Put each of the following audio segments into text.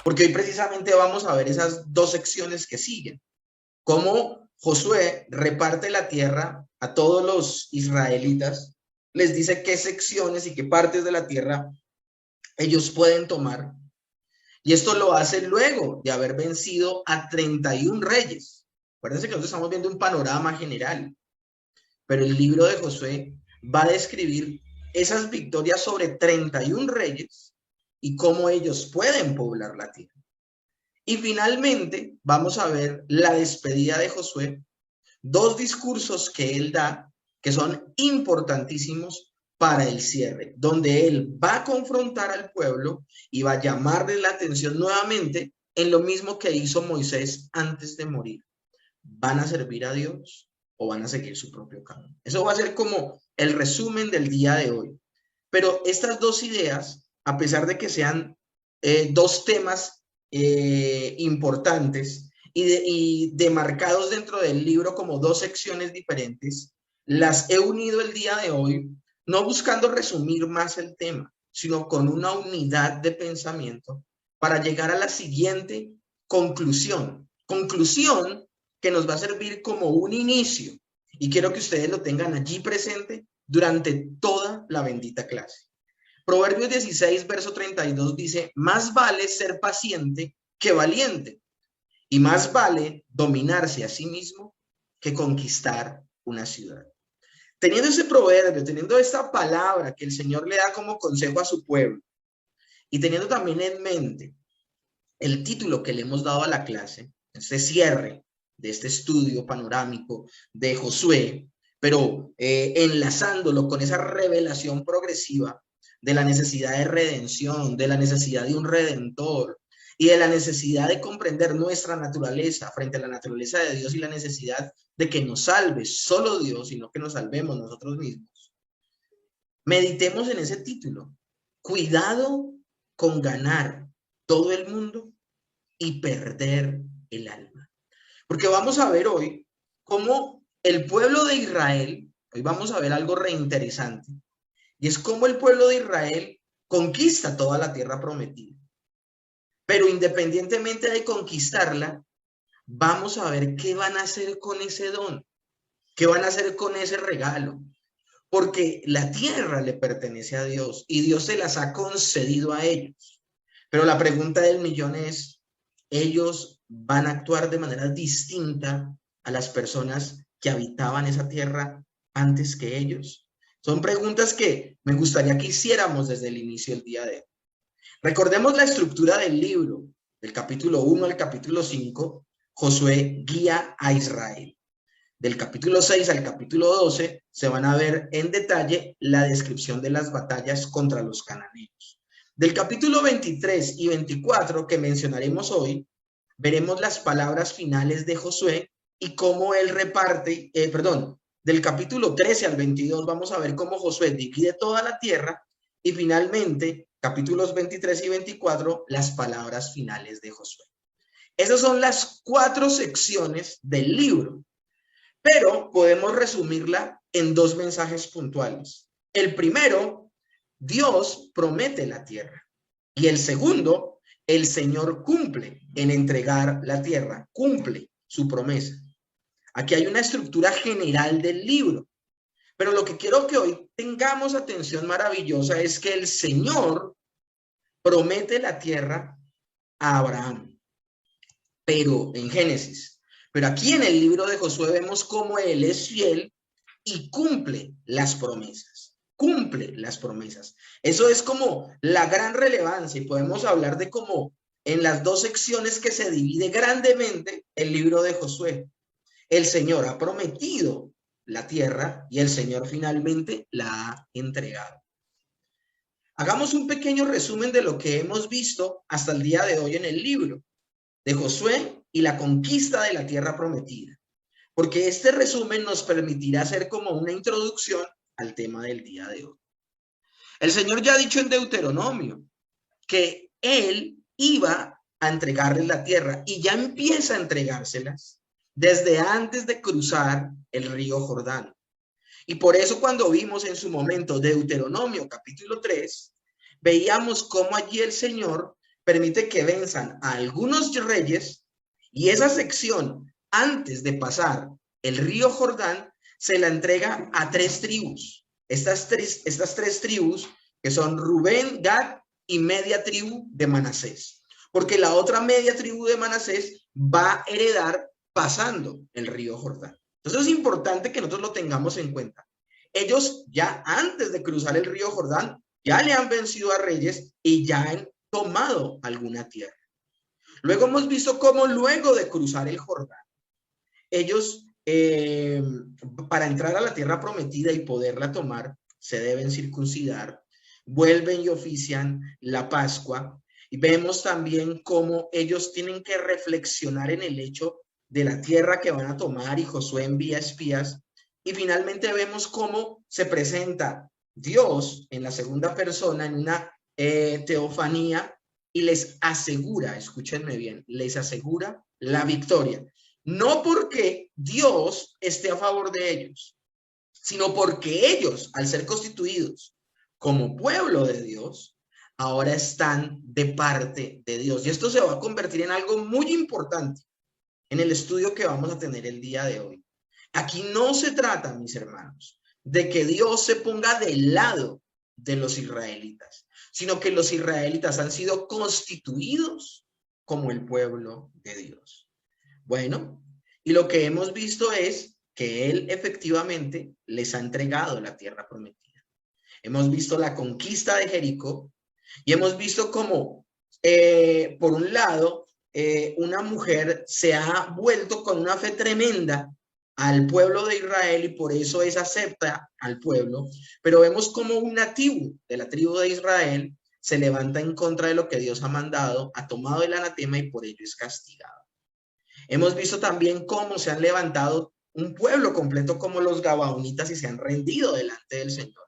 porque hoy precisamente vamos a ver esas dos secciones que siguen. Cómo Josué reparte la tierra a todos los israelitas, les dice qué secciones y qué partes de la tierra ellos pueden tomar. Y esto lo hace luego de haber vencido a 31 reyes. Acuérdense que nosotros estamos viendo un panorama general, pero el libro de Josué va a describir esas victorias sobre 31 reyes y cómo ellos pueden poblar la tierra. Y finalmente vamos a ver la despedida de Josué, dos discursos que él da que son importantísimos para el cierre, donde él va a confrontar al pueblo y va a llamarle la atención nuevamente en lo mismo que hizo Moisés antes de morir. ¿Van a servir a Dios o van a seguir su propio camino? Eso va a ser como el resumen del día de hoy. Pero estas dos ideas, a pesar de que sean dos temas importantes y demarcados dentro del libro como dos secciones diferentes, las he unido el día de hoy, no buscando resumir más el tema, sino con una unidad de pensamiento para llegar a la siguiente conclusión. Conclusión que nos va a servir como un inicio. Y quiero que ustedes lo tengan allí presente durante toda la bendita clase. Proverbios 16, verso 32 dice, más vale ser paciente que valiente, y más vale dominarse a sí mismo que conquistar una ciudad. Teniendo ese proverbio, teniendo esta palabra que el Señor le da como consejo a su pueblo, y teniendo también en mente el título que le hemos dado a la clase, este cierre de este estudio panorámico de Josué, pero enlazándolo con esa revelación progresiva de la necesidad de redención, de la necesidad de un redentor y de la necesidad de comprender nuestra naturaleza frente a la naturaleza de Dios y la necesidad de que nos salve solo Dios y no que nos salvemos nosotros mismos. Meditemos en ese título. Cuidado con ganar todo el mundo y perder el alma. Porque vamos a ver hoy cómo el pueblo de Israel, hoy vamos a ver algo reinteresante, y es cómo el pueblo de Israel conquista toda la tierra prometida. Pero independientemente de conquistarla, vamos a ver qué van a hacer con ese don, qué van a hacer con ese regalo. Porque la tierra le pertenece a Dios y Dios se las ha concedido a ellos. Pero la pregunta del millón es, ¿ellos van a actuar de manera distinta a las personas que habitaban esa tierra antes que ellos? Son preguntas que me gustaría que hiciéramos desde el inicio del día de hoy. Recordemos la estructura del libro, del capítulo 1 al capítulo 5, Josué guía a Israel. Del capítulo 6 al capítulo 12 se van a ver en detalle la descripción de las batallas contra los cananeos. Del capítulo 23 y 24 que mencionaremos hoy, veremos las palabras finales de Josué y cómo él reparte, del capítulo 13 al 22 vamos a ver cómo Josué divide toda la tierra y finalmente, capítulos 23 y 24, las palabras finales de Josué. Esas son las 4 secciones del libro. Pero podemos resumirla en 2 mensajes puntuales. El primero, Dios promete la tierra. Y el segundo, el Señor cumple en entregar la tierra, cumple su promesa. Aquí hay una estructura general del libro. Pero lo que quiero que hoy tengamos atención maravillosa es que el Señor promete la tierra a Abraham. Pero en Génesis. Pero aquí en el libro de Josué vemos cómo él es fiel y cumple las promesas. Cumple las promesas. Eso es como la gran relevancia y podemos hablar de cómo en las 2 secciones que se divide grandemente el libro de Josué. El Señor ha prometido la tierra y el Señor finalmente la ha entregado. Hagamos un pequeño resumen de lo que hemos visto hasta el día de hoy en el libro de Josué y la conquista de la tierra prometida, porque este resumen nos permitirá hacer como una introducción al tema del día de hoy. El Señor ya ha dicho en Deuteronomio que Él iba a entregarles la tierra y ya empieza a entregárselas desde antes de cruzar el río Jordán. Y por eso cuando vimos en su momento Deuteronomio capítulo 3, veíamos cómo allí el Señor permite que venzan a algunos reyes y esa sección, antes de pasar el río Jordán, se la entrega a 3 tribus. Estas tres tribus que son Rubén, Gad y media tribu de Manasés. Porque la otra media tribu de Manasés va a heredar pasando el río Jordán. Entonces es importante que nosotros lo tengamos en cuenta. Ellos ya antes de cruzar el río Jordán, ya le han vencido a reyes y ya han tomado alguna tierra. Luego hemos visto cómo luego de cruzar el Jordán, ellos para entrar a la tierra prometida y poderla tomar, se deben circuncidar, vuelven y ofician la Pascua, y vemos también cómo ellos tienen que reflexionar en el hecho de la tierra que van a tomar, y Josué envía espías, y finalmente vemos cómo se presenta Dios en la segunda persona en una teofanía y les asegura, escúchenme bien, les asegura la victoria. No porque Dios esté a favor de ellos, sino porque ellos, al ser constituidos como pueblo de Dios, ahora están de parte de Dios. Y esto se va a convertir en algo muy importante en el estudio que vamos a tener el día de hoy. Aquí no se trata, mis hermanos, de que Dios se ponga del lado de los israelitas, sino que los israelitas han sido constituidos como el pueblo de Dios. Bueno, y lo que hemos visto es que Él efectivamente les ha entregado la tierra prometida. Hemos visto la conquista de Jericó y hemos visto cómo, por un lado, una mujer se ha vuelto con una fe tremenda al pueblo de Israel y por eso es acepta al pueblo, pero vemos como un nativo de la tribu de Israel se levanta en contra de lo que Dios ha mandado, ha tomado el anatema y por ello es castigado. Hemos visto también cómo se han levantado un pueblo completo como los gabaonitas y se han rendido delante del Señor.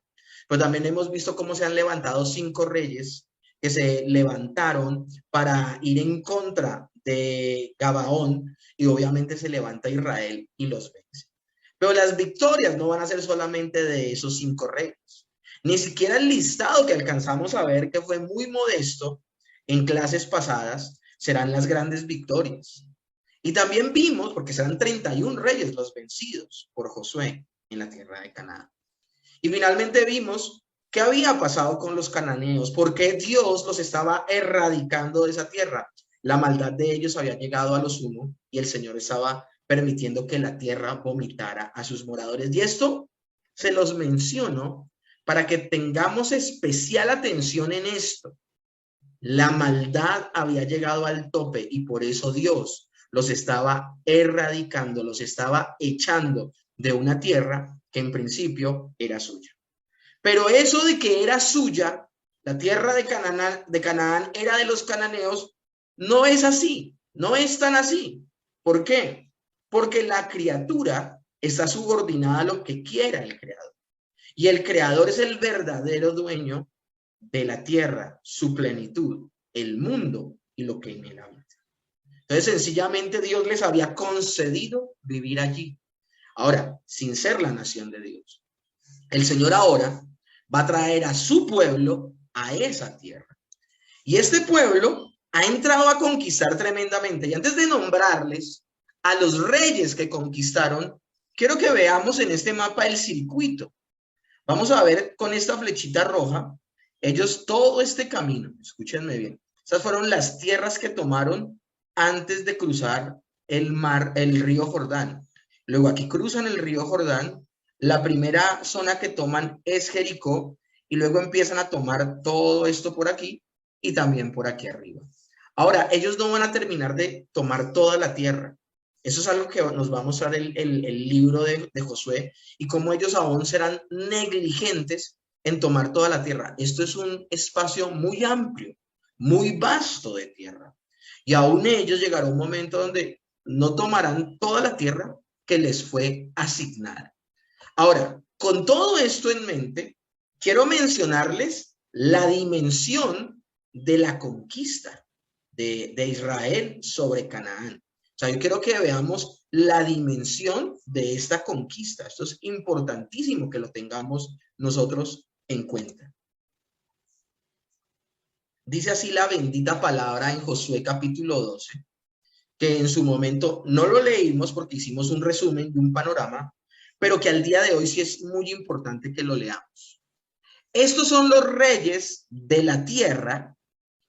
Pero también hemos visto cómo se han levantado 5 reyes que se levantaron para ir en contra de Gabaón y obviamente se levanta Israel y los vence. Pero las victorias no van a ser solamente de esos 5 reyes. Ni siquiera el listado que alcanzamos a ver, que fue muy modesto en clases pasadas, serán las grandes victorias. Y también vimos, porque serán 31 reyes los vencidos por Josué en la tierra de Canaán. Y finalmente vimos qué había pasado con los cananeos, por qué Dios los estaba erradicando de esa tierra. La maldad de ellos había llegado a lo sumo y el Señor estaba permitiendo que la tierra vomitara a sus moradores. Y esto se los menciono para que tengamos especial atención en esto. La maldad había llegado al tope y por eso Dios los estaba erradicando, los estaba echando de una tierra que en principio era suya. Pero eso de que era suya, la tierra de Canaán era de los cananeos, no es así, no es tan así. ¿Por qué? Porque la criatura está subordinada a lo que quiera el creador. Y el creador es el verdadero dueño de la tierra, su plenitud, el mundo y lo que en él habita. Entonces, sencillamente Dios les había concedido vivir allí. Ahora, sin ser la nación de Dios. El Señor ahora va a traer a su pueblo a esa tierra. Y este pueblo ha entrado a conquistar tremendamente. Y antes de nombrarles a los reyes que conquistaron, quiero que veamos en este mapa el circuito. Vamos a ver con esta flechita roja, ellos todo este camino, escúchenme bien, esas fueron las tierras que tomaron antes de cruzar el río Jordán. Luego aquí cruzan el río Jordán, la primera zona que toman es Jericó y luego empiezan a tomar todo esto por aquí y también por aquí arriba. Ahora, ellos no van a terminar de tomar toda la tierra. Eso es algo que nos va a mostrar el libro de Josué y cómo ellos aún serán negligentes en tomar toda la tierra. Esto es un espacio muy amplio, muy vasto de tierra. Y aún ellos llegará un momento donde no tomarán toda la tierra que les fue asignada. Ahora, con todo esto en mente, quiero mencionarles la dimensión de la conquista de Israel sobre Canaán. O sea, yo quiero que veamos la dimensión de esta conquista. Esto es importantísimo que lo tengamos nosotros en cuenta. Dice así la bendita palabra en Josué capítulo 12, que en su momento no lo leímos porque hicimos un resumen de un panorama, pero que al día de hoy sí es muy importante que lo leamos. Estos son los reyes de la tierra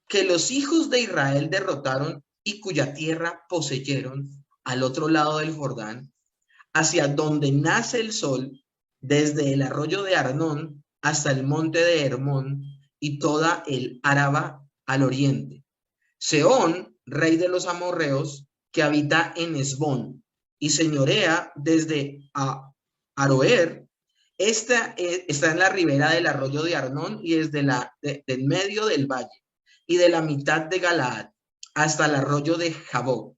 que los hijos de Israel derrotaron y cuya tierra poseyeron al otro lado del Jordán, hacia donde nace el sol, desde el arroyo de Arnón hasta el monte de Hermón y toda el Áraba al oriente. Sehón, rey de los amorreos, que habita en Esbón y señorea desde Aroer. Esta está en la ribera del arroyo de Arnón y desde del medio del valle y de la mitad de Galaad hasta el arroyo de Jaboc,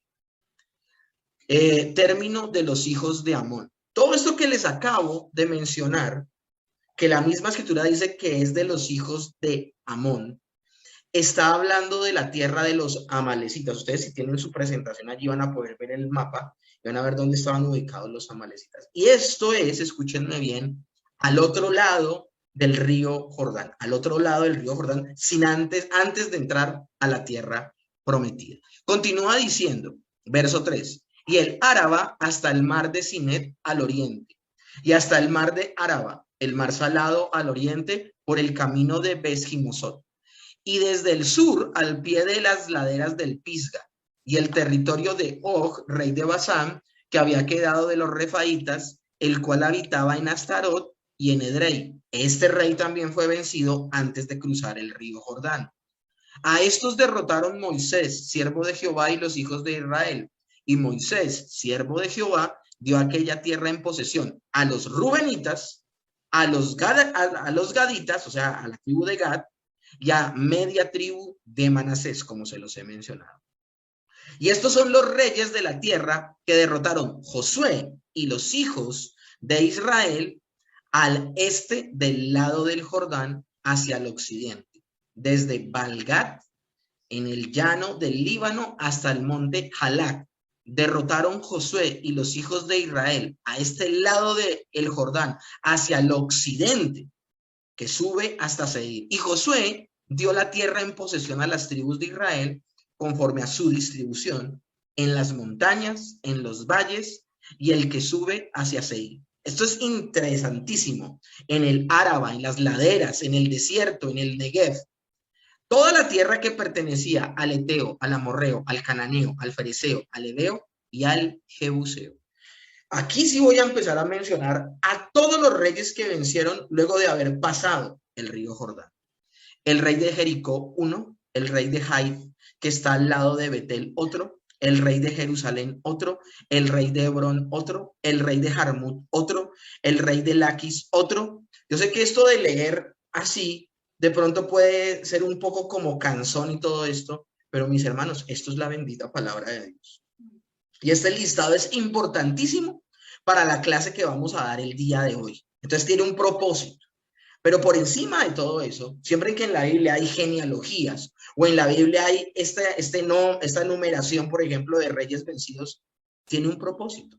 término de los hijos de Amón. Todo esto que les acabo de mencionar, que la misma escritura dice que es de los hijos de Amón, está hablando de la tierra de los amalecitas. Ustedes, si tienen su presentación allí, van a poder ver el mapa y van a ver dónde estaban ubicados los amalecitas. Y esto es, escúchenme bien, al otro lado del río Jordán, al otro lado del río Jordán, antes de entrar a la tierra prometida. Continúa diciendo, verso 3, y el Áraba hasta el mar de Sinet al oriente, y hasta el mar de Áraba, el mar salado al oriente, por el camino de Besjimosot, y desde el sur al pie de las laderas del Pisga, y el territorio de Og, rey de Basán, que había quedado de los refaítas, el cual habitaba en Astarot y en Edrei. Este rey también fue vencido antes de cruzar el río Jordán. A estos derrotaron Moisés, siervo de Jehová, y los hijos de Israel. Y Moisés, siervo de Jehová, dio aquella tierra en posesión a los rubenitas, a los gaditas, o sea, a la tribu de Gad, y a media tribu de Manasés, como se los he mencionado. Y estos son los reyes de la tierra que derrotaron Josué y los hijos de Israel al este del lado del Jordán hacia el occidente, desde Balgat, en el llano del Líbano, hasta el monte Jalac. Derrotaron Josué y los hijos de Israel a este lado del Jordán, hacia el occidente, que sube hasta Seir. Y Josué dio la tierra en posesión a las tribus de Israel, conforme a su distribución, en las montañas, en los valles, y el que sube hacia Seir. Esto es interesantísimo. En el Áraba, en las laderas, en el desierto, en el Negev, toda la tierra que pertenecía al Eteo, al Amorreo, al Cananeo, al Fereceo, al Heveo y al Jebuseo. Aquí sí voy a empezar a mencionar a todos los reyes que vencieron luego de haber pasado el río Jordán. El rey de Jericó, uno; el rey de Jai, que está al lado de Betel, otro; el rey de Jerusalén, otro; el rey de Hebrón, otro; el rey de Jarmut, otro; el rey de Laquis, otro. Yo sé que esto de leer así de pronto puede ser un poco como cansón y todo esto, pero mis hermanos, esto es la bendita palabra de Dios. Y este listado es importantísimo para la clase que vamos a dar el día de hoy. Entonces tiene un propósito. Pero por encima de todo eso, siempre que en la Biblia hay genealogías o en la Biblia hay esta numeración, por ejemplo, de reyes vencidos, tiene un propósito.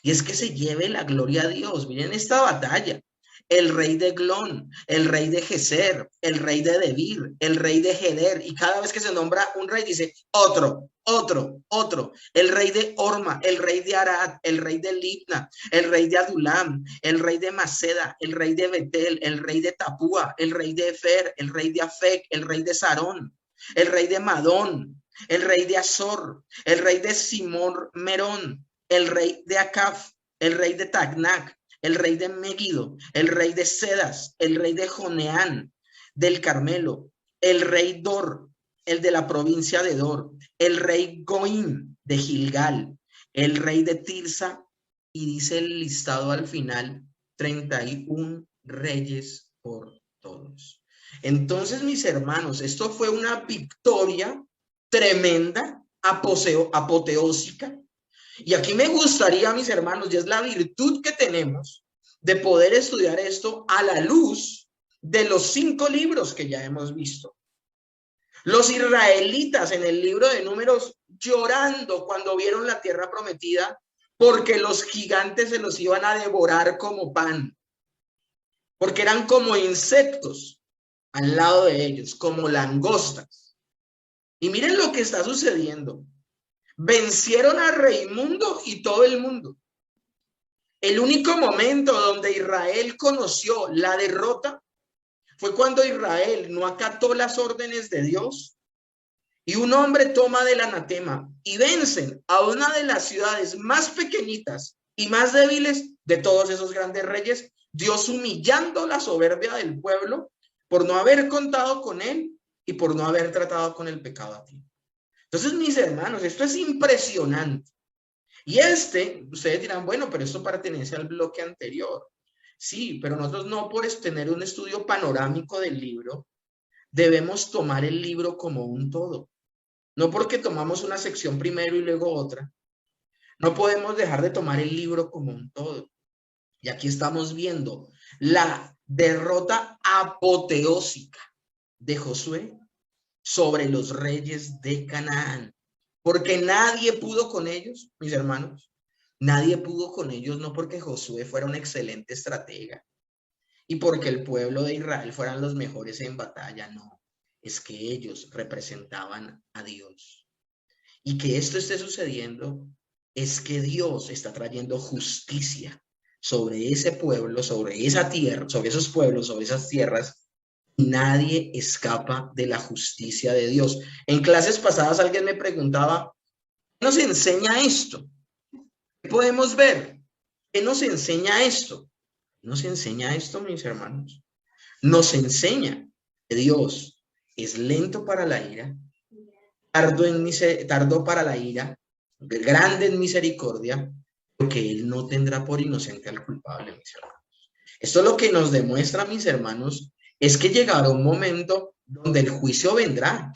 Y es que se lleve la gloria a Dios. Miren esta batalla. El rey de Glón, el rey de Geser, el rey de Debir, el rey de Geder. Y cada vez que se nombra un rey dice otro, otro, otro. El rey de Orma, el rey de Arad, el rey de Libna, el rey de Adulam, el rey de Maceda, el rey de Betel, el rey de Tapúa, el rey de Efer, el rey de Afec, el rey de Sarón, el rey de Madón, el rey de Azor, el rey de Simón Merón, el rey de Acaf, el rey de Tagnac, el rey de Megiddo, el rey de Sedas, el rey de Joneán del Carmelo, el rey Dor, el de la provincia de Dor, el rey Goim de Gilgal, el rey de Tirsa, y dice el listado al final, 31 reyes por todos. Entonces, mis hermanos, esto fue una victoria tremenda, apoteósica. Y aquí me gustaría, mis hermanos, y es la virtud que tenemos de poder estudiar esto a la luz de los 5 libros que ya hemos visto. Los israelitas en el libro de Números llorando cuando vieron la tierra prometida porque los gigantes se los iban a devorar como pan, porque eran como insectos. al lado de ellos, como langostas. Y miren lo que está sucediendo. Vencieron a Raimundo y todo el mundo. El único momento donde Israel conoció la derrota fue cuando Israel no acató las órdenes de Dios y un hombre toma del anatema y vencen a una de las ciudades más pequeñitas y más débiles de todos esos grandes reyes, Dios humillando la soberbia del pueblo por no haber contado con él y por no haber tratado con el pecado a tiempo. Entonces, mis hermanos, esto es impresionante. Y ustedes dirán, bueno, pero esto pertenece al bloque anterior. Sí, pero nosotros no por tener un estudio panorámico del libro, debemos tomar el libro como un todo. No porque tomamos una sección primero y luego otra. No podemos dejar de tomar el libro como un todo. Y aquí estamos viendo la derrota apoteósica de Josué sobre los reyes de Canaán. Porque nadie pudo con ellos, mis hermanos. Nadie pudo con ellos, no porque Josué fuera un excelente estratega y porque el pueblo de Israel fueran los mejores en batalla, no. Es que ellos representaban a Dios. Y que esto esté sucediendo es que Dios está trayendo justicia sobre ese pueblo, sobre esa tierra, sobre esos pueblos, sobre esas tierras. Nadie escapa de la justicia de Dios. En clases pasadas alguien me preguntaba, ¿qué nos enseña esto? ¿Qué podemos ver? ¿Qué nos enseña esto? Nos enseña esto, mis hermanos. Nos enseña que Dios es lento para la ira, tardo para la ira, grande en misericordia, porque Él no tendrá por inocente al culpable, mis hermanos. Esto lo que nos demuestra, mis hermanos, es que llegará un momento donde el juicio vendrá.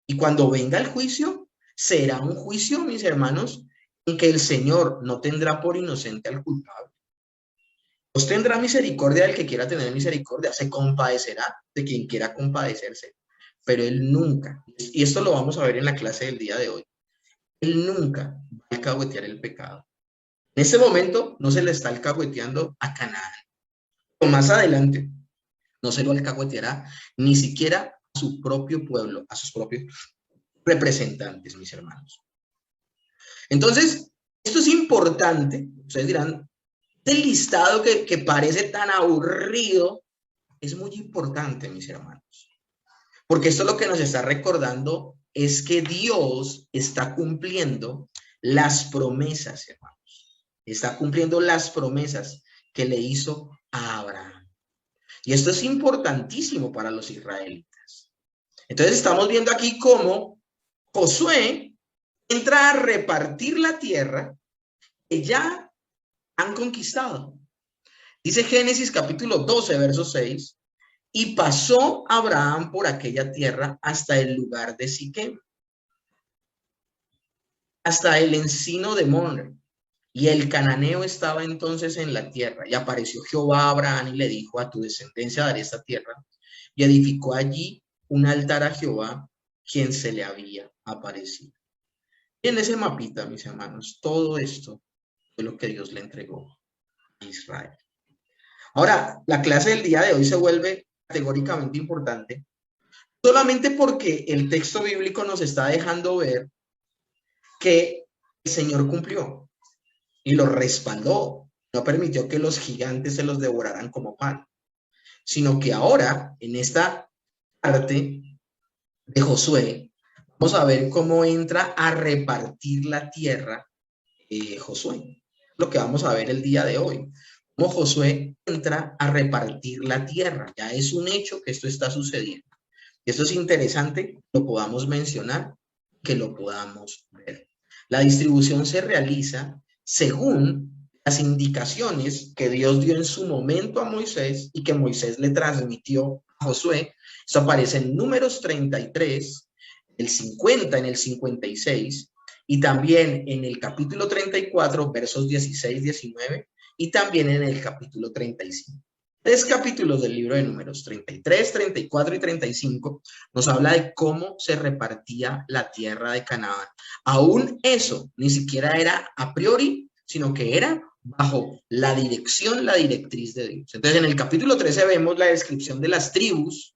Y cuando venga el juicio, será un juicio, mis hermanos, en que el Señor no tendrá por inocente al culpable. Dios tendrá misericordia del que quiera tener misericordia, se compadecerá de quien quiera compadecerse, pero Él nunca, y esto lo vamos a ver en la clase del día de hoy, Él nunca va a alcahuetear el pecado. En este momento no se le está alcahueteando a Canaán, o más adelante no se lo alcahueteará ni siquiera a su propio pueblo, a sus propios representantes, mis hermanos. Entonces, esto es importante. Ustedes dirán, este listado que parece tan aburrido es muy importante, mis hermanos. Porque esto lo que nos está recordando es que Dios está cumpliendo las promesas, hermanos. Está cumpliendo las promesas que le hizo a Abraham. Y esto es importantísimo para los israelitas. Entonces estamos viendo aquí cómo Josué entra a repartir la tierra que ya han conquistado. Dice Génesis capítulo 12, verso 6, y pasó Abraham por aquella tierra hasta el lugar de Siquem, hasta el encino de Mamre, y el cananeo estaba entonces en la tierra, y apareció Jehová a Abraham y le dijo, a tu descendencia daré esta tierra, y edificó allí un altar a Jehová, quien se le había aparecido. Y en ese mapita, mis hermanos, todo esto fue lo que Dios le entregó a Israel. Ahora, la clase del día de hoy se vuelve categóricamente importante, solamente porque el texto bíblico nos está dejando ver que el Señor cumplió y lo respaldó, no permitió que los gigantes se los devoraran como pan, sino que ahora, en esta parte de Josué, vamos a ver cómo entra a repartir la tierra Josué, lo que vamos a ver el día de hoy. Cómo Josué entra a repartir la tierra. Ya es un hecho que esto está sucediendo. Y esto es interesante, lo podamos mencionar, que lo podamos ver. La distribución se realiza según las indicaciones que Dios dio en su momento a Moisés y que Moisés le transmitió a Josué. Esto aparece en Números 33, el 50, en el 56, y también en el capítulo 34, versos 16, 19, y también en el capítulo 35. 3 capítulos del libro de Números, 33, 34 y 35, nos habla de cómo se repartía la tierra de Canaán. Aún eso ni siquiera era a priori, sino que era bajo la dirección, la directriz de Dios. Entonces, en el capítulo 13 vemos la descripción de las tribus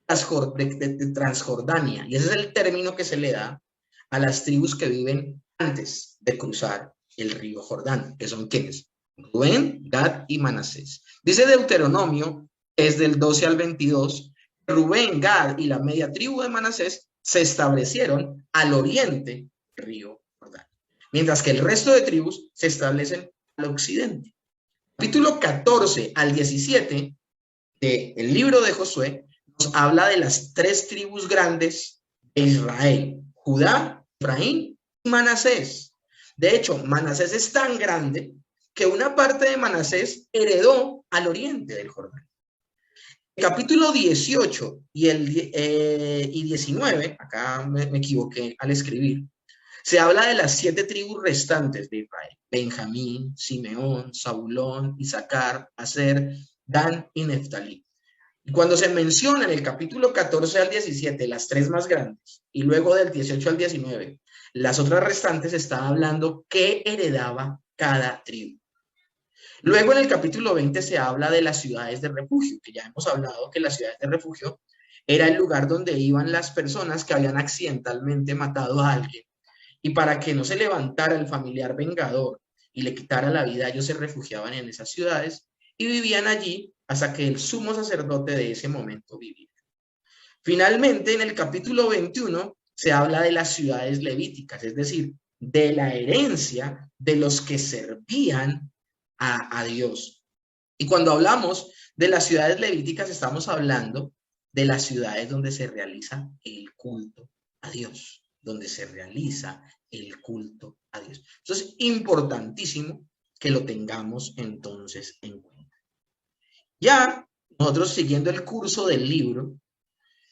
de Transjordania. Y ese es el término que se le da a las tribus que viven antes de cruzar el río Jordán, que son ¿quiénes? Rubén, Gad y Manasés. Dice Deuteronomio, es del 12 al 22, Rubén, Gad y la media tribu de Manasés se establecieron al oriente del río Jordán, mientras que el resto de tribus se establecen al occidente. Capítulo 14 al 17 del libro de Josué nos habla de las tres tribus grandes de Israel: Judá, Efraín y Manasés. De hecho, Manasés es tan grande que una parte de Manasés heredó al oriente del Jordán. El capítulo 18 y 19, acá me equivoqué al escribir, se habla de las 7 tribus restantes de Israel: Benjamín, Simeón, Zabulón, Isaacar, Aser, Dan y Neftalí. Y cuando se menciona en el capítulo 14 al 17 las 3 más grandes, y luego del 18 al 19 las otras restantes, está hablando qué heredaba cada tribu. Luego en el capítulo 20 se habla de las ciudades de refugio, que ya hemos hablado que las ciudades de refugio era el lugar donde iban las personas que habían accidentalmente matado a alguien, y para que no se levantara el familiar vengador y le quitara la vida, ellos se refugiaban en esas ciudades y vivían allí hasta que el sumo sacerdote de ese momento viviera. Finalmente, en el capítulo 21 se habla de las ciudades levíticas, es decir, de la herencia de los que servían a Dios. Y cuando hablamos de las ciudades levíticas, estamos hablando de las ciudades donde se realiza el culto a Dios, donde se realiza el culto a Dios. Eso es importantísimo que lo tengamos entonces en cuenta. Ya nosotros, siguiendo el curso del libro,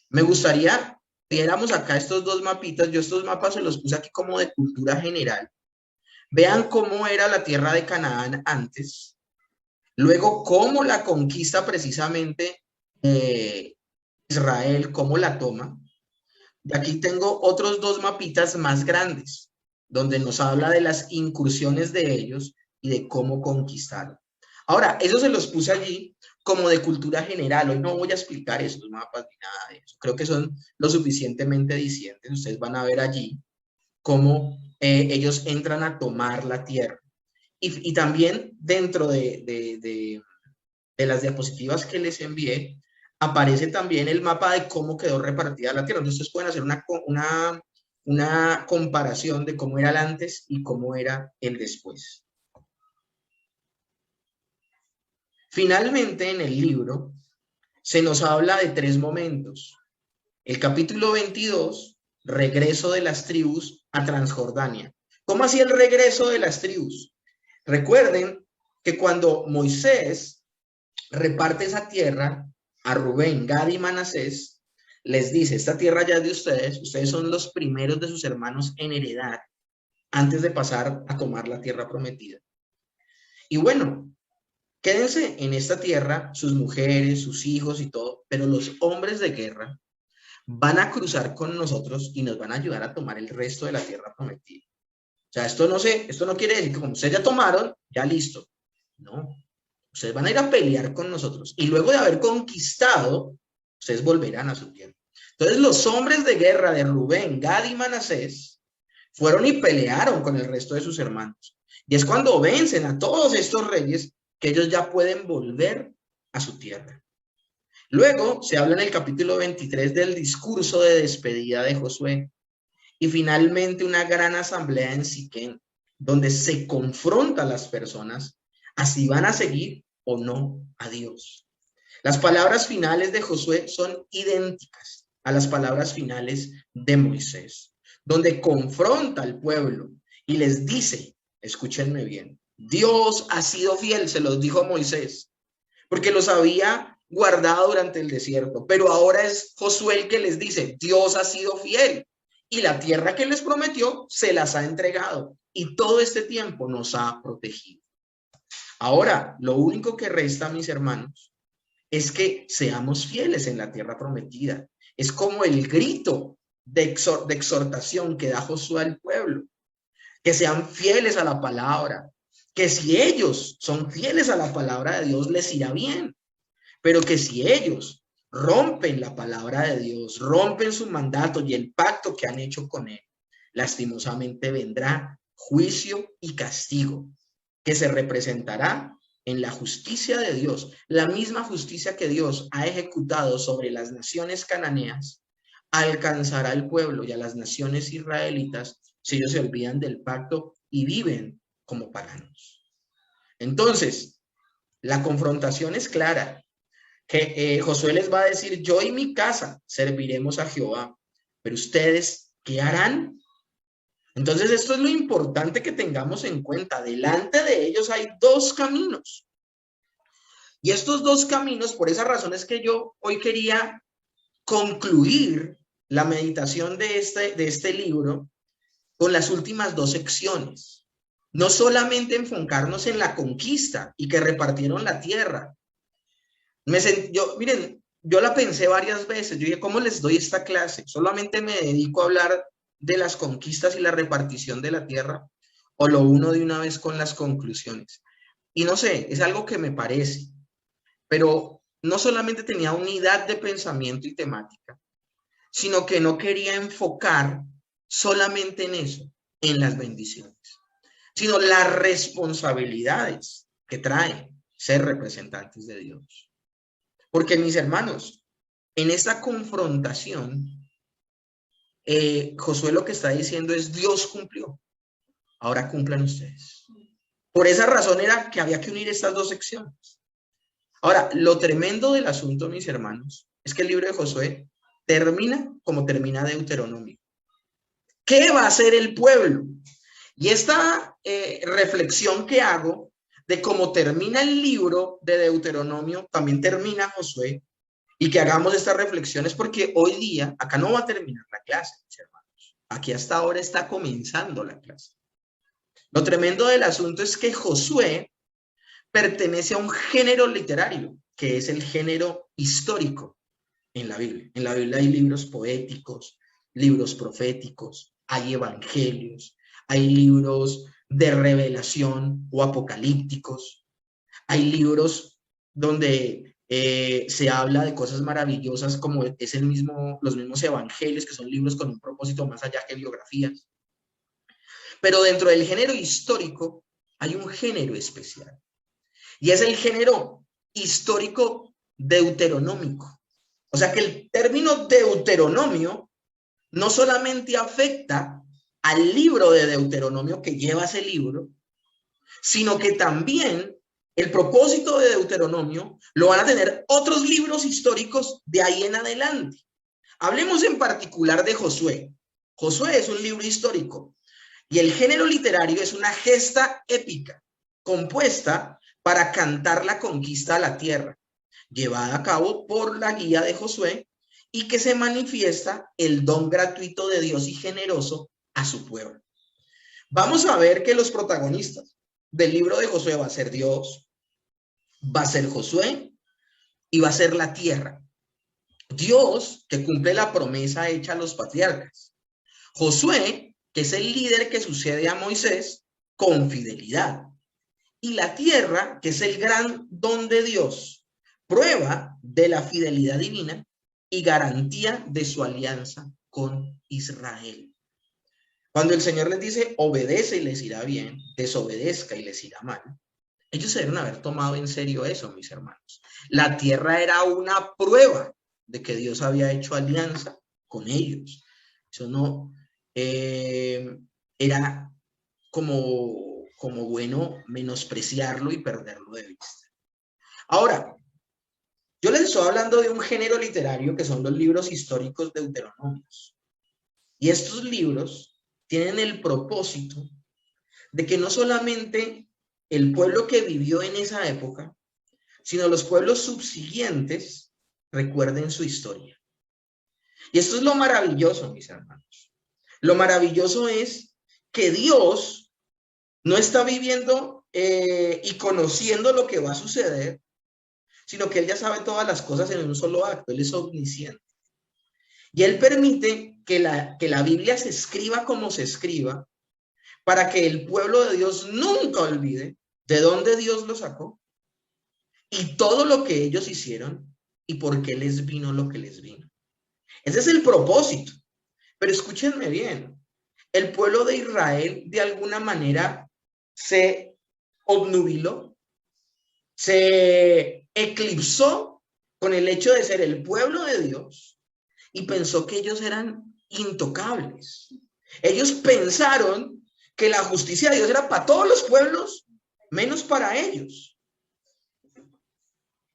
me gustaría que viéramos acá estos dos mapitas. Yo estos mapas se los puse aquí como de cultura general. Vean cómo era la tierra de Canaán antes, luego cómo la conquista precisamente Israel, cómo la toma. Y aquí tengo otros dos mapitas más grandes, donde nos habla de las incursiones de ellos y de cómo conquistaron. Ahora, eso se los puse allí como de cultura general. Hoy no voy a explicar estos mapas ni nada de eso. Creo que son lo suficientemente dicientes. Ustedes van a ver allí cómo ellos entran a tomar la tierra. Y también dentro de las diapositivas que les envié, aparece también el mapa de cómo quedó repartida la tierra. Entonces, ustedes pueden hacer una comparación de cómo era el antes y cómo era el después. Finalmente, en el libro se nos habla de 3 momentos. El capítulo 22, regreso de las tribus a Transjordania. ¿Cómo hacía el regreso de las tribus? Recuerden que cuando Moisés reparte esa tierra a Rubén, Gad y Manasés, les dice: esta tierra ya es de ustedes, ustedes son los primeros de sus hermanos en heredad antes de pasar a tomar la tierra prometida. Y bueno, quédense en esta tierra, sus mujeres, sus hijos y todo, pero los hombres de guerra van a cruzar con nosotros y nos van a ayudar a tomar el resto de la tierra prometida. O sea, esto no quiere decir que como ustedes ya tomaron, ya listo. No, ustedes van a ir a pelear con nosotros y luego de haber conquistado, ustedes volverán a su tierra. Entonces los hombres de guerra de Rubén, Gad y Manasés fueron y pelearon con el resto de sus hermanos. Y es cuando vencen a todos estos reyes que ellos ya pueden volver a su tierra. Luego se habla en el capítulo 23 del discurso de despedida de Josué. Y finalmente una gran asamblea en Siquén, donde se confronta a las personas a si van a seguir o no a Dios. Las palabras finales de Josué son idénticas a las palabras finales de Moisés, donde confronta al pueblo y les dice, escúchenme bien, Dios ha sido fiel, se los dijo Moisés, porque los había guardado durante el desierto, pero ahora es Josué el que les dice, Dios ha sido fiel y la tierra que les prometió se las ha entregado y todo este tiempo nos ha protegido. Ahora, lo único que resta, mis hermanos, es que seamos fieles en la tierra prometida. Es como el grito de exhortación que da Josué al pueblo, que sean fieles a la palabra, que si ellos son fieles a la palabra de Dios les irá bien, pero que si ellos rompen la palabra de Dios, rompen su mandato y el pacto que han hecho con él, lastimosamente vendrá juicio y castigo, que se representará en la justicia de Dios, la misma justicia que Dios ha ejecutado sobre las naciones cananeas, alcanzará al pueblo y a las naciones israelitas si ellos se olvidan del pacto y viven como paganos. Entonces, la confrontación es clara, que Josué les va a decir, yo y mi casa serviremos a Jehová, pero ustedes, ¿qué harán? Entonces, esto es lo importante que tengamos en cuenta. Delante de ellos hay dos caminos. Y estos dos caminos, por esa razón es que yo hoy quería concluir la meditación de este libro con las últimas dos secciones. No solamente enfocarnos en la conquista y que repartieron la tierra. Miren, yo la pensé varias veces. Yo dije, ¿cómo les doy esta clase? ¿Solamente me dedico a hablar de las conquistas y la repartición de la tierra? ¿O lo uno de una vez con las conclusiones? Y no sé, es algo que me parece. Pero no solamente tenía unidad de pensamiento y temática, sino que no quería enfocar solamente en eso, en las bendiciones, sino las responsabilidades que trae ser representantes de Dios. Porque, mis hermanos, en esta confrontación, Josué lo que está diciendo es, Dios cumplió, ahora cumplan ustedes. Por esa razón era que había que unir estas dos secciones. Ahora, lo tremendo del asunto, mis hermanos, es que el libro de Josué termina como termina Deuteronomio. ¿Qué va a hacer el pueblo? Y esta reflexión que hago de cómo termina el libro de Deuteronomio, también termina Josué, y que hagamos estas reflexiones porque hoy día, acá no va a terminar la clase, mis hermanos. Aquí hasta ahora está comenzando la clase. Lo tremendo del asunto es que Josué pertenece a un género literario, que es el género histórico en la Biblia. En la Biblia hay libros poéticos, libros proféticos, hay evangelios, hay libros de revelación o apocalípticos, hay libros donde se habla de cosas maravillosas como es los mismos evangelios, que son libros con un propósito más allá que biografías. Pero dentro del género histórico hay un género especial. Y es el género histórico deuteronómico. O sea que el término Deuteronomio no solamente afecta al libro de Deuteronomio que lleva ese libro, sino que también el propósito de Deuteronomio lo van a tener otros libros históricos de ahí en adelante. Hablemos en particular de Josué. Josué es un libro histórico y el género literario es una gesta épica compuesta para cantar la conquista a la tierra, llevada a cabo por la guía de Josué y que se manifiesta el don gratuito de Dios y generoso a su pueblo. Vamos a ver que los protagonistas del libro de Josué va a ser Dios, va a ser Josué y va a ser la tierra. Dios, que cumple la promesa hecha a los patriarcas. Josué, que es el líder que sucede a Moisés con fidelidad. Y la tierra, que es el gran don de Dios, prueba de la fidelidad divina y garantía de su alianza con Israel. Cuando el Señor les dice, obedece y les irá bien, desobedezca y les irá mal, ellos se deben haber tomado en serio eso, mis hermanos. La tierra era una prueba de que Dios había hecho alianza con ellos. Eso no era como bueno menospreciarlo y perderlo de vista. Ahora, yo les estoy hablando de un género literario que son los libros históricos deuteronomios. Y estos libros tienen el propósito de que no solamente el pueblo que vivió en esa época, sino los pueblos subsiguientes recuerden su historia. Y esto es lo maravilloso, mis hermanos. Lo maravilloso es que Dios no está viviendo y conociendo lo que va a suceder, sino que Él ya sabe todas las cosas en un solo acto. Él es omnisciente. Y Él permite que la Biblia se escriba como se escriba, para que el pueblo de Dios nunca olvide de dónde Dios lo sacó y todo lo que ellos hicieron y por qué les vino lo que les vino. Ese es el propósito. Pero escúchenme bien, el pueblo de Israel de alguna manera se obnubiló, se eclipsó con el hecho de ser el pueblo de Dios y pensó que ellos eran intocables. Ellos pensaron que la justicia de Dios era para todos los pueblos, menos para ellos.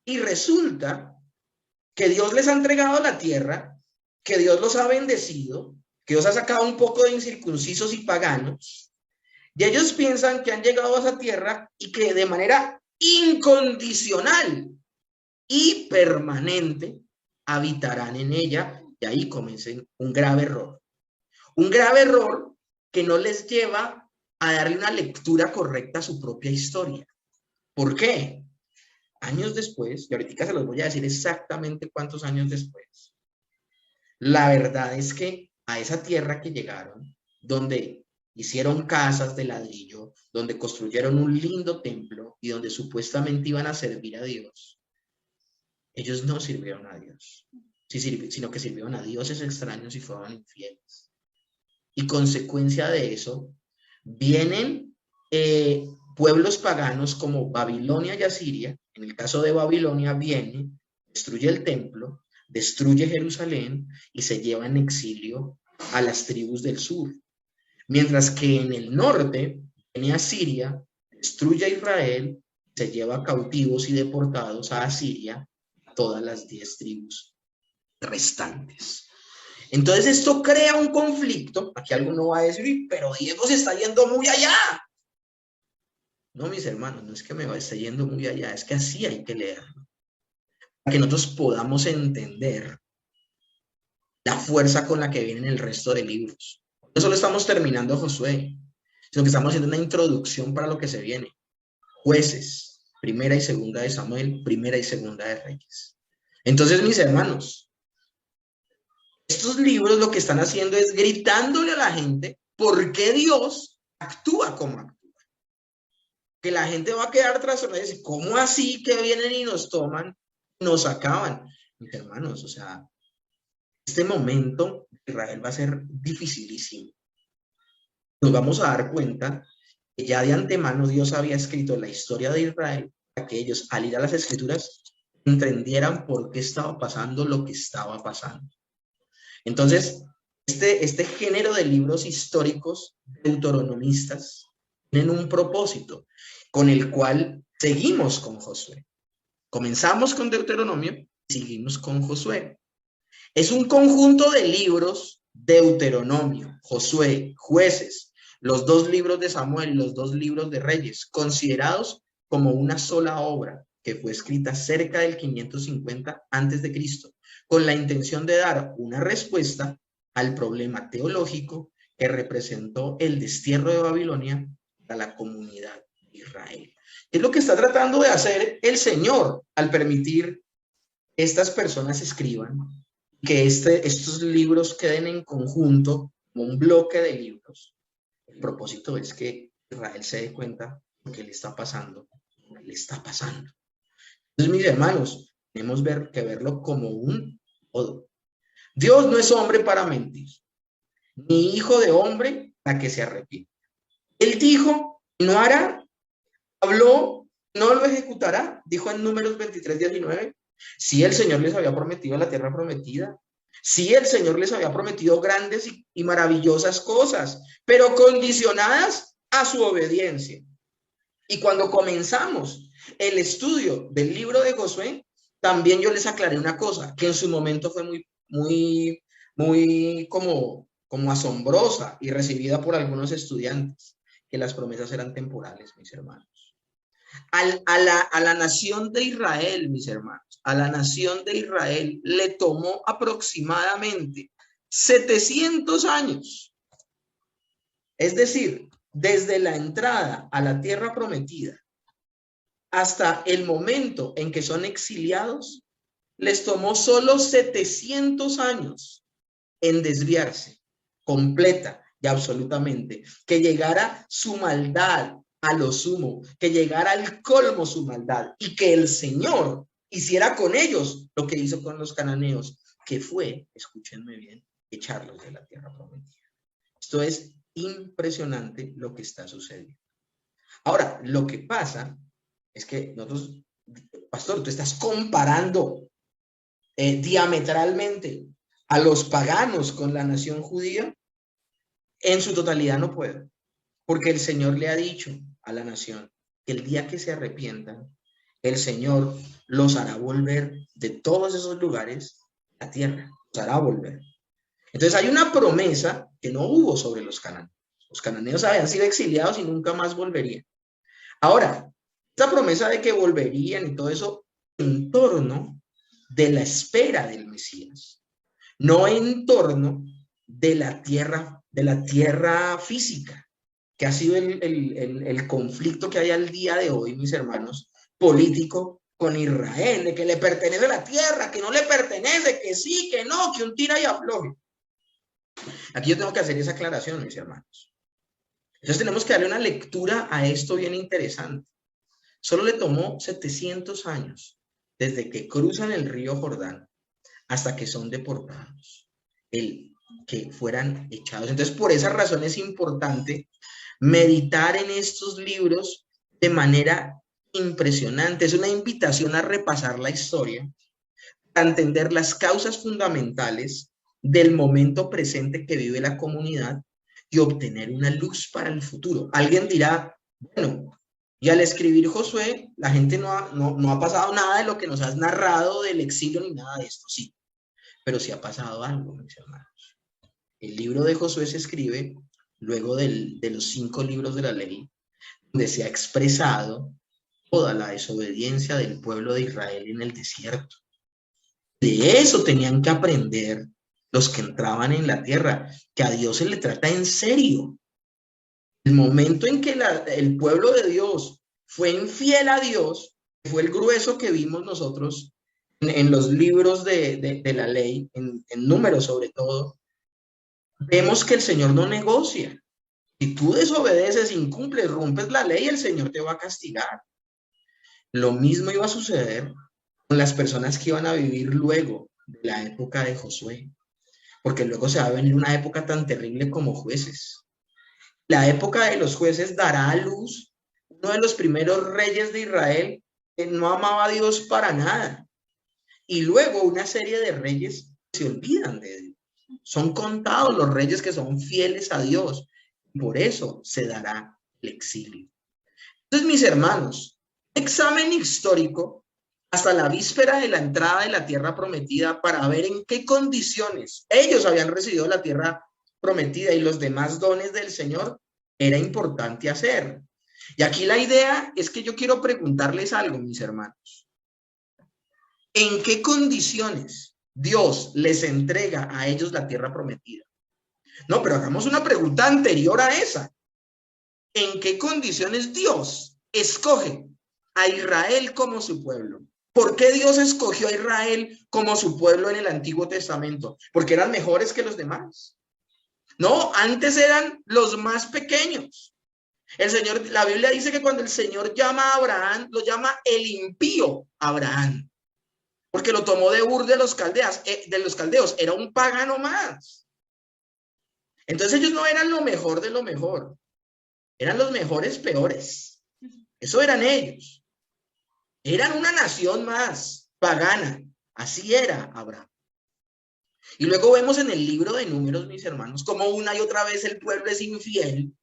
Y resulta que Dios les ha entregado la tierra, que Dios los ha bendecido, que Dios ha sacado un poco de incircuncisos y paganos, y ellos piensan que han llegado a esa tierra y que de manera incondicional y permanente habitarán en ella, y ahí comienza un grave error. Un grave error que no les lleva a darle una lectura correcta a su propia historia. ¿Por qué? Años después, y ahorita se los voy a decir exactamente cuántos años después, la verdad es que a esa tierra que llegaron, donde hicieron casas de ladrillo, donde construyeron un lindo templo y donde supuestamente iban a servir a Dios, ellos no sirvieron a Dios, sino que sirvieron a dioses extraños y fueron infieles. Y consecuencia de eso, vienen pueblos paganos como Babilonia y Asiria. En el caso de Babilonia viene, destruye el templo, destruye Jerusalén y se lleva en exilio a las tribus del sur. Mientras que en el norte viene Asiria, destruye a Israel, se lleva cautivos y deportados a Asiria todas las 10 tribus restantes. Entonces esto crea un conflicto. Aquí alguno va a decir, pero Diego se está yendo muy allá. No, mis hermanos, no es que me esté yendo muy allá, es que así hay que leerlo. Para que nosotros podamos entender la fuerza con la que vienen el resto de libros. No solo estamos terminando Josué, sino que estamos haciendo una introducción para lo que se viene. Jueces, primera y segunda de Samuel, primera y segunda de Reyes. Entonces, mis hermanos, estos libros lo que están haciendo es gritándole a la gente por qué Dios actúa como actúa. Que la gente va a quedar trastornada y dice, ¿cómo así que vienen y nos toman, nos acaban? Mis hermanos, o sea, este momento de Israel va a ser dificilísimo. Nos vamos a dar cuenta que ya de antemano Dios había escrito la historia de Israel para que ellos, al ir a las escrituras, entendieran por qué estaba pasando lo que estaba pasando. Entonces, este género de libros históricos deuteronomistas tienen un propósito con el cual seguimos con Josué. Comenzamos con Deuteronomio y seguimos con Josué. Es un conjunto de libros, Deuteronomio, Josué, Jueces, los 2 libros de Samuel y los 2 libros de Reyes, considerados como una sola obra que fue escrita cerca del 550 a.C., con la intención de dar una respuesta al problema teológico que representó el destierro de Babilonia a la comunidad de Israel. Es lo que está tratando de hacer el Señor al permitir que estas personas escriban, que estos libros queden en conjunto como un bloque de libros. El propósito es que Israel se dé cuenta de lo que le está pasando, lo que le está pasando. Entonces, mis hermanos, tenemos que verlo como un todo. Dios no es hombre para mentir, ni hijo de hombre para que se arrepienta. Él dijo, no hará, habló, no lo ejecutará, dijo en Números 23:19. Si el Señor les había prometido la tierra prometida, si el Señor les había prometido grandes y maravillosas cosas, pero condicionadas a su obediencia. Y cuando comenzamos el estudio del libro de Josué, también yo les aclaré una cosa, que en su momento fue muy como asombrosa y recibida por algunos estudiantes, que las promesas eran temporales, mis hermanos. A la nación de Israel, mis hermanos, a la nación de Israel le tomó aproximadamente 700 años. Es decir, desde la entrada a la tierra prometida hasta el momento en que son exiliados, les tomó solo 700 años en desviarse completa y absolutamente, que llegara su maldad a lo sumo, que llegara al colmo su maldad y que el Señor hiciera con ellos lo que hizo con los cananeos, que fue, escúchenme bien, echarlos de la tierra prometida. Esto es impresionante lo que está sucediendo. Ahora, lo que pasa es que nosotros, pastor, tú estás comparando diametralmente a los paganos con la nación judía. En su totalidad no puedo, porque el Señor le ha dicho a la nación que el día que se arrepientan, el Señor los hará volver de todos esos lugares a la tierra, los hará volver. Entonces hay una promesa que no hubo sobre los cananeos. Los cananeos habían sido exiliados y nunca más volverían. Ahora, esta promesa de que volverían y todo eso en torno de la espera del Mesías, no en torno de la tierra física, que ha sido el conflicto que hay al día de hoy, mis hermanos, político con Israel, de que le pertenece la tierra, que no le pertenece, que sí, que no, que un tira y afloje. Aquí yo tengo que hacer esa aclaración, mis hermanos. Entonces tenemos que darle una lectura a esto bien interesante. Solo le tomó 700 años desde que cruzan el río Jordán hasta que son deportados, el que fueran echados. Entonces, por esa razón es importante meditar en estos libros de manera impresionante. Es una invitación a repasar la historia, a entender las causas fundamentales del momento presente que vive la comunidad y obtener una luz para el futuro. Alguien dirá, bueno, y al escribir Josué, la gente no ha pasado nada de lo que nos has narrado del exilio ni nada de esto, sí, pero sí ha pasado algo, mis hermanos. El libro de Josué se escribe luego de los 5 libros de la ley, donde se ha expresado toda la desobediencia del pueblo de Israel en el desierto. De eso tenían que aprender los que entraban en la tierra, que a Dios se le trata en serio. El momento en que el pueblo de Dios fue infiel a Dios, fue el grueso que vimos nosotros en los libros de la ley, en Números sobre todo, vemos que el Señor no negocia. Si tú desobedeces, incumples, rompes la ley, el Señor te va a castigar. Lo mismo iba a suceder con las personas que iban a vivir luego de la época de Josué, porque luego se va a venir una época tan terrible como Jueces. La época de los Jueces dará a luz uno de los primeros reyes de Israel que no amaba a Dios para nada. Y luego una serie de reyes se olvidan de Dios. Son contados los reyes que son fieles a Dios. Por eso se dará el exilio. Entonces, mis hermanos, examen histórico hasta la víspera de la entrada de la tierra prometida para ver en qué condiciones ellos habían recibido la tierra prometida y los demás dones del Señor, era importante hacer. Y aquí la idea es que yo quiero preguntarles algo, mis hermanos. ¿En qué condiciones Dios les entrega a ellos la tierra prometida? No, pero hagamos una pregunta anterior a esa. ¿En qué condiciones Dios escoge a Israel como su pueblo? ¿Por qué Dios escogió a Israel como su pueblo en el Antiguo Testamento? ¿Porque eran mejores que los demás? No, antes eran los más pequeños. El Señor, la Biblia dice que cuando el Señor llama a Abraham, lo llama el impío Abraham, porque lo tomó de Ur de los caldeos, era un pagano más. Entonces ellos no eran lo mejor de lo mejor, eran los mejores peores. Eso eran ellos. Eran una nación más pagana. Así era Abraham. Y luego vemos en el libro de Números, mis hermanos, como una y otra vez el pueblo es infiel.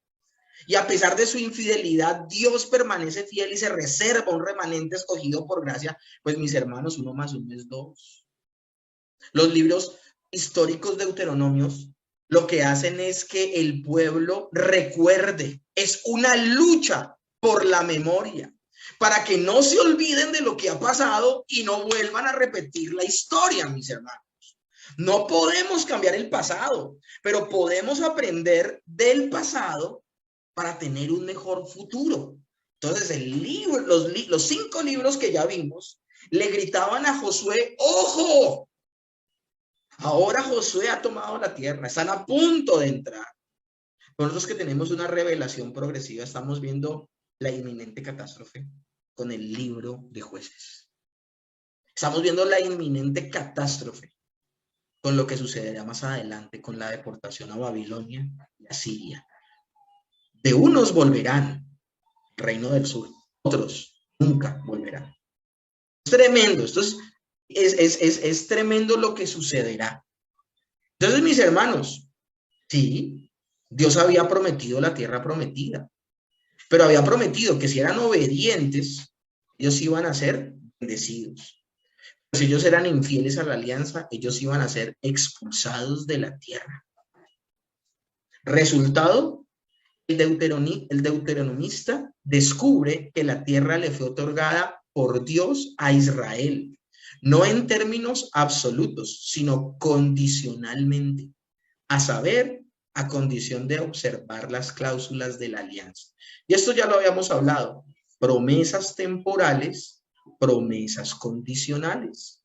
Y a pesar de su infidelidad, Dios permanece fiel y se reserva un remanente escogido por gracia. Pues, mis hermanos, 1 más 1 es 2. Los libros históricos deuteronomios lo que hacen es que el pueblo recuerde. Es una lucha por la memoria, para que no se olviden de lo que ha pasado y no vuelvan a repetir la historia, mis hermanos. No podemos cambiar el pasado, pero podemos aprender del pasado para tener un mejor futuro. Entonces, el libro, los 5 libros que ya vimos, le gritaban a Josué, ¡ojo! Ahora Josué ha tomado la tierra, están a punto de entrar. Nosotros que tenemos una revelación progresiva, estamos viendo la inminente catástrofe con el libro de Jueces. Estamos viendo la inminente catástrofe con lo que sucederá más adelante con la deportación a Babilonia y a Siria. De unos volverán, reino del sur, otros nunca volverán. Es tremendo, esto es tremendo lo que sucederá. Entonces, mis hermanos, sí, Dios había prometido la tierra prometida, pero había prometido que si eran obedientes, ellos iban a ser bendecidos. Si ellos eran infieles a la alianza, ellos iban a ser expulsados de la tierra. Resultado, el deuteronomista descubre que la tierra le fue otorgada por Dios a Israel, no en términos absolutos, sino condicionalmente, a saber, a condición de observar las cláusulas de la alianza. Y esto ya lo habíamos hablado, promesas temporales, promesas condicionales.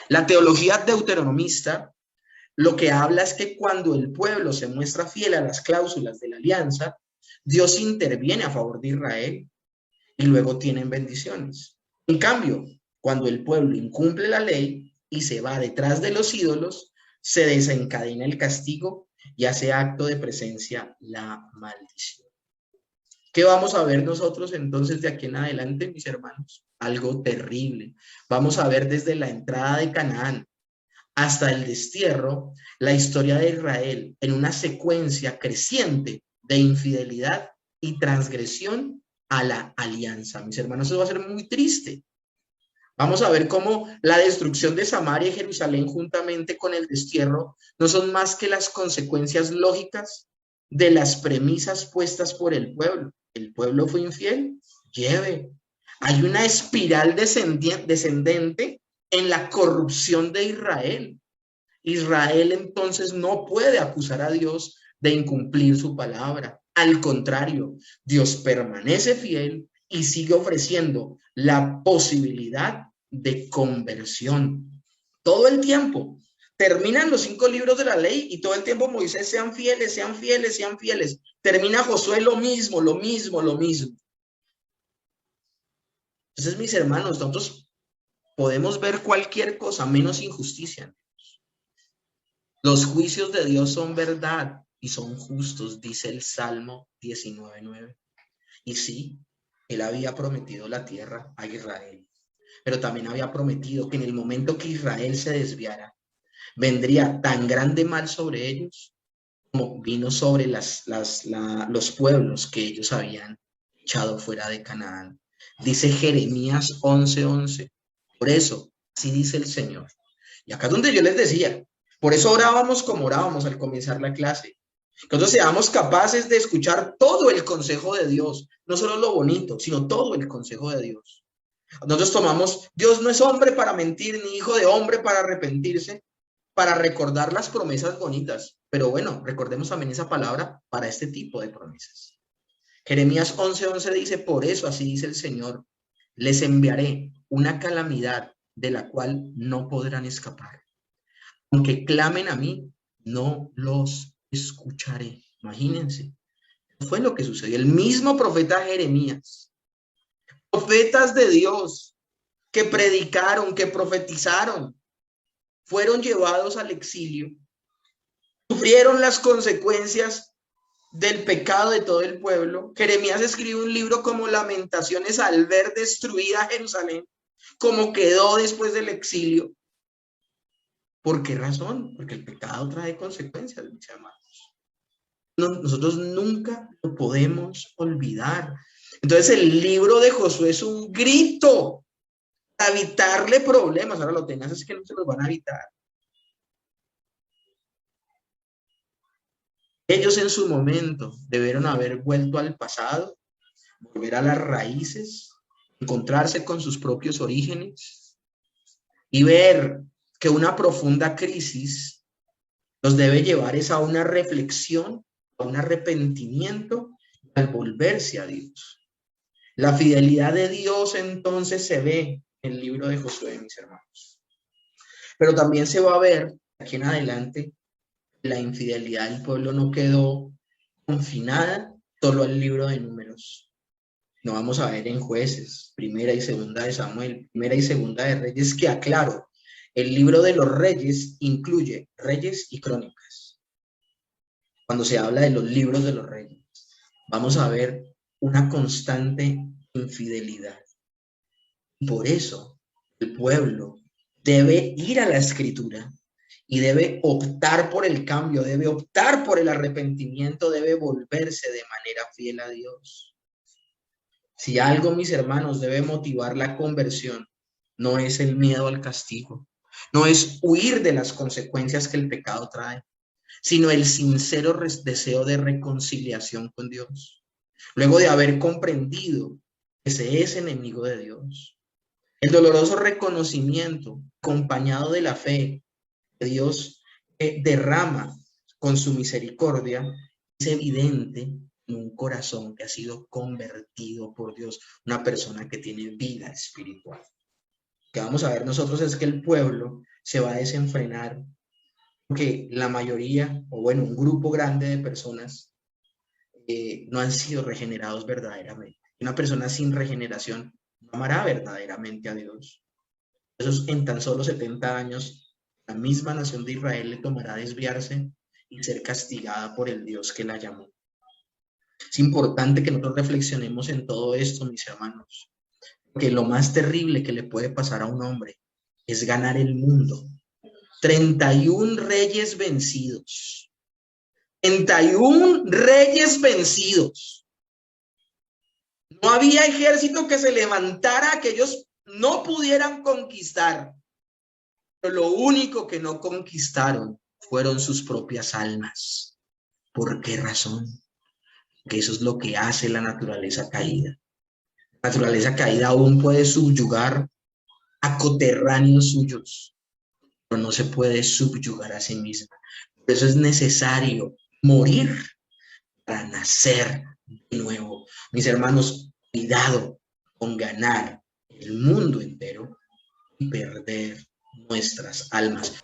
La teología deuteronomista lo que habla es que cuando el pueblo se muestra fiel a las cláusulas de la alianza, Dios interviene a favor de Israel y luego tienen bendiciones. En cambio, cuando el pueblo incumple la ley y se va detrás de los ídolos, se desencadena el castigo y hace acto de presencia la maldición. ¿Qué vamos a ver nosotros entonces de aquí en adelante, mis hermanos? Algo terrible. Vamos a ver desde la entrada de Canaán hasta el destierro, la historia de Israel en una secuencia creciente de infidelidad y transgresión a la alianza. Mis hermanos, eso va a ser muy triste. Vamos a ver cómo la destrucción de Samaria y Jerusalén juntamente con el destierro no son más que las consecuencias lógicas de las premisas puestas por el pueblo. El pueblo fue infiel, lleve. Hay una espiral descendente en la corrupción de Israel. Israel entonces no puede acusar a Dios de incumplir su palabra. Al contrario, Dios permanece fiel y sigue ofreciendo la posibilidad de conversión. Todo el tiempo. Terminan los 5 libros de la ley y todo el tiempo Moisés, sean fieles, sean fieles, sean fieles. Termina Josué lo mismo, lo mismo, lo mismo. Entonces, mis hermanos, nosotros podemos ver cualquier cosa menos injusticia. Los juicios de Dios son verdad y son justos, dice el Salmo 19:9. Y sí, él había prometido la tierra a Israel, pero también había prometido que en el momento que Israel se desviara, vendría tan grande mal sobre ellos como vino sobre los pueblos que ellos habían echado fuera de Canaán. Dice Jeremías 11:11. Por eso, así dice el Señor. Y acá es donde yo les decía, por eso orábamos como orábamos al comenzar la clase. Que nosotros seamos capaces de escuchar todo el consejo de Dios, no solo lo bonito, sino todo el consejo de Dios. Nosotros tomamos, Dios no es hombre para mentir, ni hijo de hombre para arrepentirse, para recordar las promesas bonitas. Pero bueno, recordemos también esa palabra para este tipo de promesas. Jeremías 11:11 dice, por eso así dice el Señor, les enviaré una calamidad de la cual no podrán escapar. Aunque clamen a mí, no los escucharé. Imagínense, fue lo que sucedió. El mismo profeta Jeremías, profetas de Dios que predicaron, que profetizaron, fueron llevados al exilio, sufrieron las consecuencias del pecado de todo el pueblo. Jeremías escribe un libro como Lamentaciones al ver destruida Jerusalén, como quedó después del exilio. ¿Por qué razón? Porque el pecado trae consecuencias, mis hermanos. Nosotros nunca lo podemos olvidar. Entonces el libro de Josué es un grito para evitarle problemas. Ahora lo tengas, es que no se los van a evitar. Ellos en su momento debieron haber vuelto al pasado, volver a las raíces, encontrarse con sus propios orígenes y ver que una profunda crisis los debe llevar a una reflexión, a un arrepentimiento, al volverse a Dios. La fidelidad de Dios entonces se ve en el libro de Josué, mis hermanos. Pero también se va a ver aquí en adelante la infidelidad del pueblo no quedó confinada solo al libro de Números. No vamos a ver en Jueces, primera y segunda de Samuel, primera y segunda de Reyes, que aclaro, el libro de los Reyes incluye Reyes y Crónicas. Cuando se habla de los libros de los Reyes, vamos a ver una constante infidelidad. Por eso el pueblo debe ir a la Escritura y debe optar por el cambio, debe optar por el arrepentimiento, debe volverse de manera fiel a Dios. Si algo, mis hermanos, debe motivar la conversión, no es el miedo al castigo, no es huir de las consecuencias que el pecado trae, sino el sincero deseo de reconciliación con Dios, luego de haber comprendido que se es enemigo de Dios. El doloroso reconocimiento, acompañado de la fe que Dios derrama con su misericordia, es evidente en un corazón que ha sido convertido por Dios, una persona que tiene vida espiritual. Lo que vamos a ver nosotros es que el pueblo se va a desenfrenar porque la mayoría, o bueno, un grupo grande de personas no han sido regenerados verdaderamente. Una persona sin regeneración no amará verdaderamente a Dios. Eso en tan solo 70 años, la misma nación de Israel le tomará desviarse y ser castigada por el Dios que la llamó. Es importante que nosotros reflexionemos en todo esto, mis hermanos, porque lo más terrible que le puede pasar a un hombre es ganar el mundo. 31 reyes vencidos. 31 reyes vencidos. No había ejército que se levantara que ellos no pudieran conquistar. Pero lo único que no conquistaron fueron sus propias almas. ¿Por qué razón? Porque eso es lo que hace la naturaleza caída. La naturaleza caída aún puede subyugar a coterráneos suyos, pero no se puede subyugar a sí misma. Por eso es necesario morir para nacer de nuevo. Mis hermanos, cuidado con ganar el mundo entero y perder nuestras almas.